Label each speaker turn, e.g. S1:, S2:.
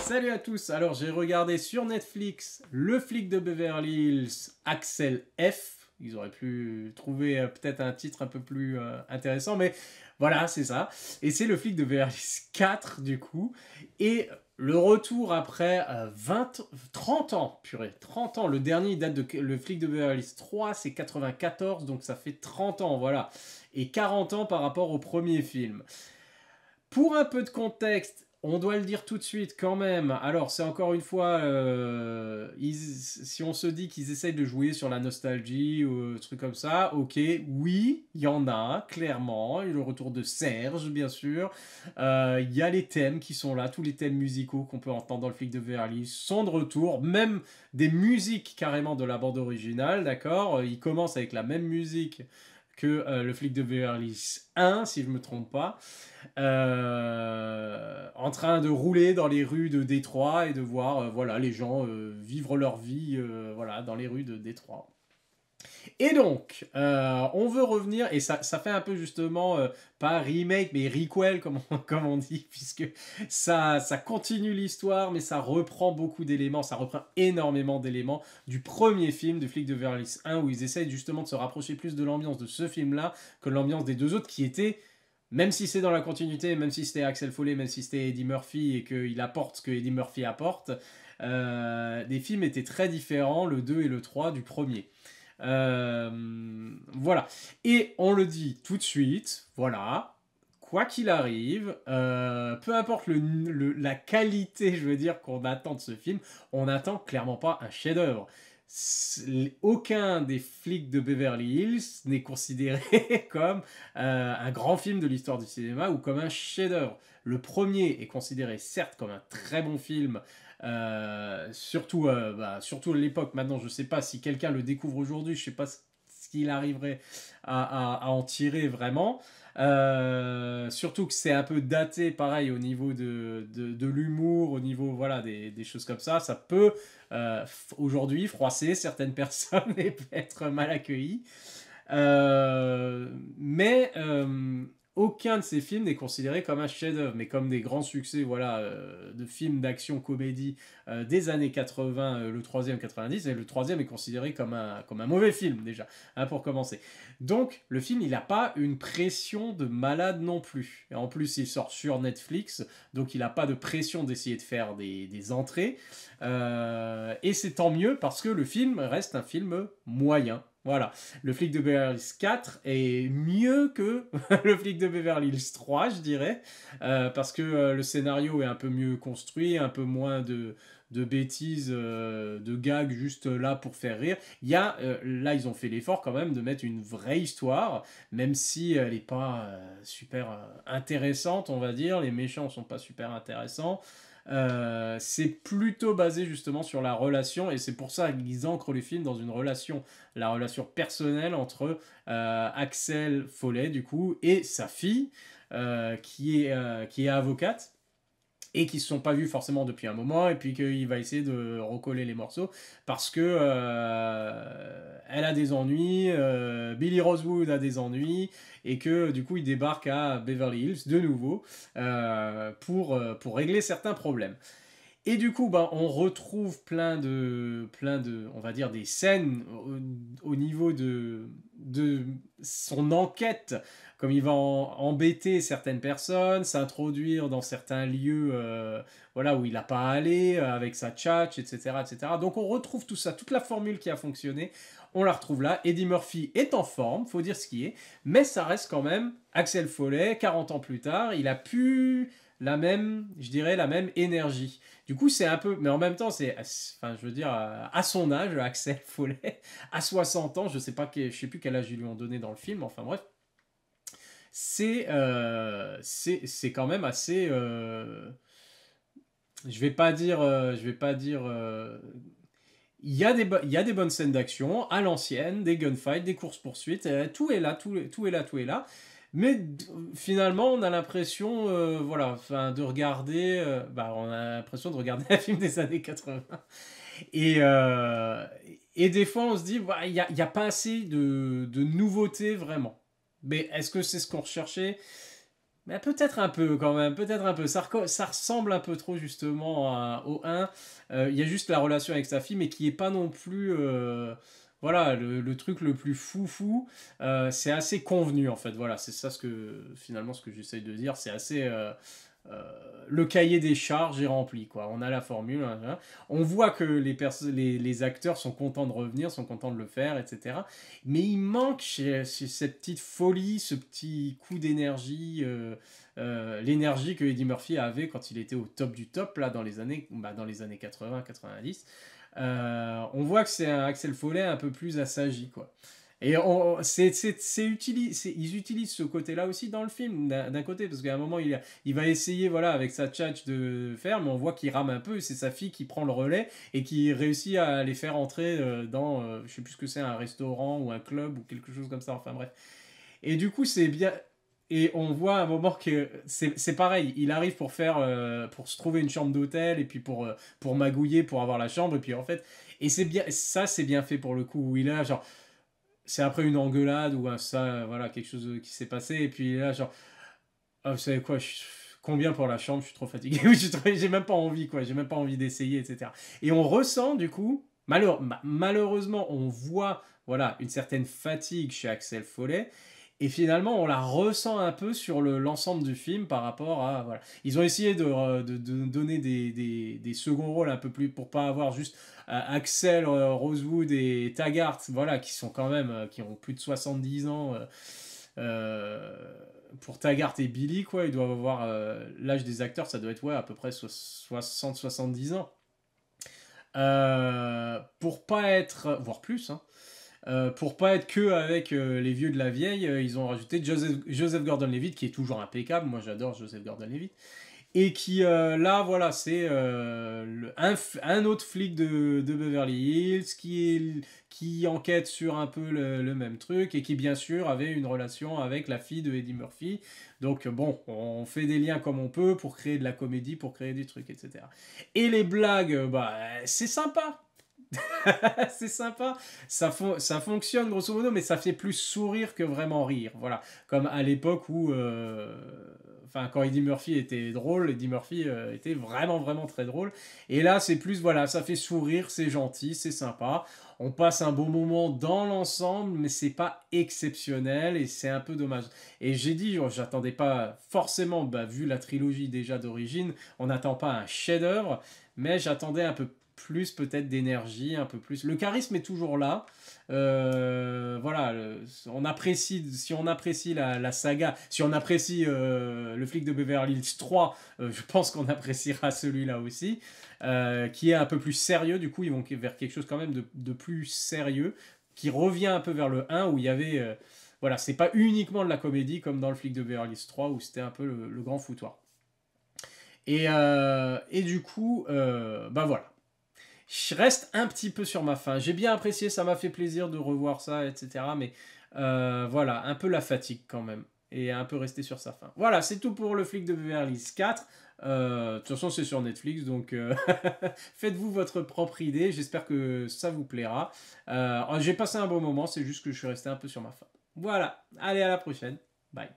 S1: Salut à tous. Alors j'ai regardé sur Netflix Le flic de Beverly Hills, Axel F. Ils auraient pu trouver peut-être un titre un peu plus intéressant, mais voilà, c'est ça. Et c'est Le flic de Beverly Hills 4 du coup. Et le retour après 30 ans, purée, 30 ans. Le dernier il date de Le flic de Beverly Hills 3, c'est 94, donc ça fait 30 ans, voilà. Et 40 ans par rapport au premier film. Pour un peu de contexte, on doit le dire tout de suite quand même. Alors, c'est encore une fois, si on se dit qu'ils essayent de jouer sur la nostalgie ou un truc comme ça, ok, oui, il y en a, clairement. Il y a le retour de Serge, bien sûr. Il y a les thèmes qui sont là, tous les thèmes musicaux qu'on peut entendre dans le flic de Beverly Hills sont de retour, même des musiques carrément de la bande originale, d'accord. Il commence avec la même musique que le flic de Beverly Hills 1, si je ne me trompe pas, en train de rouler dans les rues de Détroit et de voir voilà, les gens vivre leur vie voilà, dans les rues de Détroit. Et donc, on veut revenir, et ça fait un peu justement, pas remake, mais requel, comme on dit, puisque ça continue l'histoire, mais ça reprend beaucoup d'éléments, ça reprend énormément d'éléments du premier film de Flic de Beverly Hills 1, où ils essayent justement de se rapprocher plus de l'ambiance de ce film-là que de l'ambiance des deux autres, qui étaient, même si c'est dans la continuité, même si c'était Axel Foley, même si c'était Eddie Murphy, et qu'il apporte ce que Eddie Murphy apporte, des films étaient très différents, le 2 et le 3, du premier. Voilà. Et on le dit tout de suite, voilà, quoi qu'il arrive, peu importe la qualité, je veux dire, qu'on attend de ce film, on n'attend clairement pas un chef-d'œuvre. Aucun des flics de Beverly Hills n'est considéré comme un grand film de l'histoire du cinéma ou comme un chef-d'œuvre. Le premier est considéré certes comme un très bon film, surtout à l'époque. Maintenant, je ne sais pas si quelqu'un le découvre aujourd'hui, je ne sais pas ce qu'il arriverait à en tirer vraiment. Surtout que c'est un peu daté, pareil, au niveau de l'humour, au niveau voilà, des choses comme ça. Ça peut aujourd'hui froisser certaines personnes et être mal accueilli. Mais aucun de ces films n'est considéré comme un chef-d'œuvre, mais comme des grands succès voilà, de films d'action-comédie des années 80, le troisième 90, et le troisième est considéré comme un mauvais film déjà, hein, pour commencer. Donc le film, il n'a pas une pression de malade non plus. Et en plus, il sort sur Netflix, donc il n'a pas de pression d'essayer de faire des entrées. Et c'est tant mieux parce que le film reste un film moyen. Voilà, le flic de Beverly Hills 4 est mieux que le flic de Beverly Hills 3, je dirais, parce que le scénario est un peu mieux construit, un peu moins de bêtises, de gags juste là pour faire rire. Là, ils ont fait l'effort quand même de mettre une vraie histoire, même si elle n'est pas super intéressante, on va dire. Les méchants sont pas super intéressants. C'est plutôt basé justement sur la relation, et c'est pour ça qu'ils ancrent le film dans une relation, la relation personnelle entre Axel Foley du coup et sa fille qui est avocate et qui se sont pas vus forcément depuis un moment, et puis qu'il va essayer de recoller les morceaux parce que elle a des ennuis, Billy Rosewood a des ennuis, et que du coup il débarque à Beverly Hills de nouveau pour régler certains problèmes. Et du coup, ben, on retrouve on va dire, des scènes au niveau de son enquête, comme il va embêter certaines personnes, s'introduire dans certains lieux voilà, où il n'a pas à aller, avec sa tchatch, etc., etc. Donc on retrouve tout ça, toute la formule qui a fonctionné, on la retrouve là. Eddie Murphy est en forme, faut dire ce qui est, mais ça reste quand même Axel Foley, 40 ans plus tard, il a pu je dirais, la même énergie. Du coup, c'est un peu, mais en même temps, enfin, je veux dire, à son âge, Axel Foley, à 60 ans, je sais pas, je sais plus quel âge ils lui ont donné dans le film, enfin bref, c'est quand même assez, je vais pas dire, il y a des bonnes scènes d'action à l'ancienne, des gunfights, des courses poursuites, tout est là, tout est là, tout est là. Mais finalement, on a l'impression, voilà, enfin, de regarder, on a l'impression de regarder un film des années 80. Et, euh, et des fois, on se dit, il n'y a pas assez de nouveautés vraiment. Mais est-ce que c'est ce qu'on recherchait? Mais peut-être un peu quand même, peut-être un peu. Ça ressemble un peu trop justement au 1. Il y a juste la relation avec sa fille, mais qui est pas non plus, voilà, le truc le plus fou. C'est assez convenu en fait. Voilà, c'est ça finalement ce que j'essaye de dire. C'est assez, euh, le cahier des charges est rempli, quoi. On a la formule, hein. On voit que les acteurs sont contents de revenir, sont contents de le faire, etc. Mais il manque cette petite folie, ce petit coup d'énergie, l'énergie que Eddie Murphy avait quand il était au top du top, là, dans les années 80-90. On voit que c'est un Axel Foley un peu plus assagi, quoi. Et ils utilisent ce côté-là aussi dans le film, d'un côté, parce qu'à un moment, il va essayer, voilà, avec sa tchatch de faire, mais on voit qu'il rame un peu, et c'est sa fille qui prend le relais, et qui réussit à les faire entrer dans, je sais plus ce que c'est, un restaurant, ou un club, ou quelque chose comme ça, enfin bref. Et du coup, c'est bien... Et on voit à un moment que c'est pareil, il arrive pour se trouver une chambre d'hôtel, et puis pour magouiller, pour avoir la chambre, et puis en fait... Et c'est bien, ça c'est bien fait pour le coup, où il a genre c'est après une engueulade ou voilà, quelque chose qui s'est passé. Et puis là, genre, ah, vous savez quoi, combien pour la chambre, je suis trop fatigué. J'ai même pas envie, quoi. J'ai même pas envie d'essayer, etc. Et on ressent, du coup, malheureusement, on voit, voilà, une certaine fatigue chez Axel Foley. Et finalement, on la ressent un peu sur l'ensemble du film par rapport à... Voilà. Ils ont essayé de donner des seconds rôles un peu plus pour pas avoir juste Axel, Rosewood et Taggart, voilà, qui sont quand même... qui ont plus de 70 ans. Euh, pour Taggart et Billy, quoi, ils doivent avoir... l'âge des acteurs, ça doit être, ouais, à peu près 60-70 ans. Pour pas être... Voire plus, hein. Pour pas être que avec les vieux de la vieille, ils ont rajouté Joseph Gordon-Levitt, qui est toujours impeccable. Moi, j'adore Joseph Gordon-Levitt. Et qui, là, voilà, c'est un autre flic de Beverly Hills qui enquête sur un peu le même truc et qui, bien sûr, avait une relation avec la fille de Eddie Murphy. Donc, bon, on fait des liens comme on peut pour créer de la comédie, pour créer des trucs, etc. Et les blagues, bah, c'est sympa. C'est sympa, ça fonctionne grosso modo, mais ça fait plus sourire que vraiment rire. Voilà, comme à l'époque où, enfin, quand Eddie Murphy était drôle, Eddie Murphy était vraiment vraiment très drôle. Et là, c'est plus, voilà, ça fait sourire, c'est gentil, c'est sympa. On passe un bon moment dans l'ensemble, mais c'est pas exceptionnel et c'est un peu dommage. Et j'ai dit, j'attendais pas forcément, bah, vu la trilogie déjà d'origine, on n'attend pas un chef-d'œuvre, mais j'attendais un peu plus peut-être d'énergie, un peu plus. Le charisme est toujours là. Voilà, si on apprécie la saga, si on apprécie le flic de Beverly Hills 3, je pense qu'on appréciera celui-là aussi, qui est un peu plus sérieux. Du coup, ils vont vers quelque chose quand même de plus sérieux, qui revient un peu vers le 1 où il y avait... voilà, c'est pas uniquement de la comédie comme dans le flic de Beverly Hills 3 où c'était un peu le grand foutoir. Et du coup, bah voilà. Je reste un petit peu sur ma faim. J'ai bien apprécié, ça m'a fait plaisir de revoir ça, etc. Mais voilà, un peu la fatigue quand même. Et un peu rester sur sa faim. Voilà, c'est tout pour le flic de Beverly Hills 4. De toute façon, c'est sur Netflix, donc faites-vous votre propre idée. J'espère que ça vous plaira. J'ai passé un bon moment, c'est juste que je suis resté un peu sur ma faim. Voilà, allez, à la prochaine. Bye.